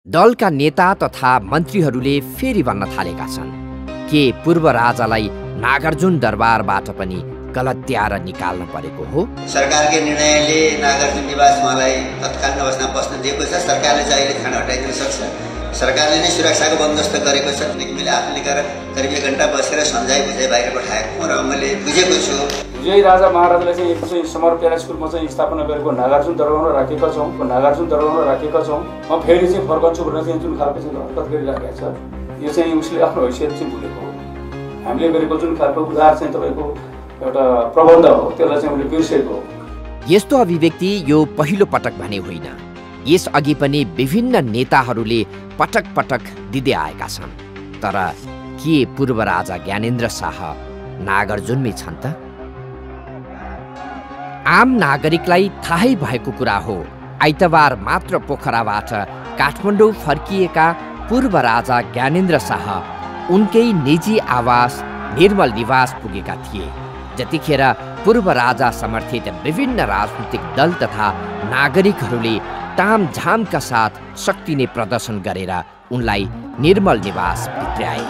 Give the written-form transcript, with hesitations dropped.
दलका नेता तथा मन्त्रीहरूले फेरि भन्न थालेका छन् के पूर्व राजालाई नागार्जुन दरबारबाट पनि गलत्याएर निकाल्न परेको हो। सरकारको निर्णयले नागार्जुन निवास उहाँलाई तत्काल अवस्थामा बस्न दिएको छ। सरकारले चाहिँ अहिले खाना हटाइदिन सक्छ। सरकारले नै सुरक्षाको बन्दोबस्त गरेको छ। मैले आफूले गएर करिब 1 घण्टा बसेर सम्झाइ बुझाइ बाहिर पठाएको र मैले बुझेको छु। विजयी राजा महाराजले चाहिँ समर प्यालेस स्कुलमा चाहिँ स्थापना गरेको नागार्जुन दरबारमा राखेका छौँ। म फेरि चाहिँ फर्कन्छु भनेर चाहिँ जुन खालको चाहिँ हरकत गरिराखेको छ, यो चाहिँ उसले आफ्नो हैसियत चाहिँ भुलेको हो। हामीले गरेको जुन खालको उधार चाहिँ तपाईँको एउटा प्रबन्ध हो, त्यसलाई चाहिँ उसले बिर्सेको हो। यस्तो अभिव्यक्ति यो पहिलो पटक भने होइन। यसअघि पनि विभिन्न नेताहरूले पटक पटक दिँदै आएका छन्। तर के पूर्व राजा ज्ञानेन्द्र शाह नागार्जुनमै छन् त? आम नागरिकलाई थाहै भएको कुरा हो, आइतबार मात्र पोखराबाट काठमाडौँ फर्किएका पूर्व राजा ज्ञानेन्द्र शाह उनकै निजी आवास निर्मल निवास पुगेका थिए। जतिखेर पूर्व राजा समर्थित विभिन्न राजनीतिक दल तथा नागरिकहरूले तामझामका साथ शक्ति नै प्रदर्शन गरेर उनलाई निर्मल निवास भित्र्याए।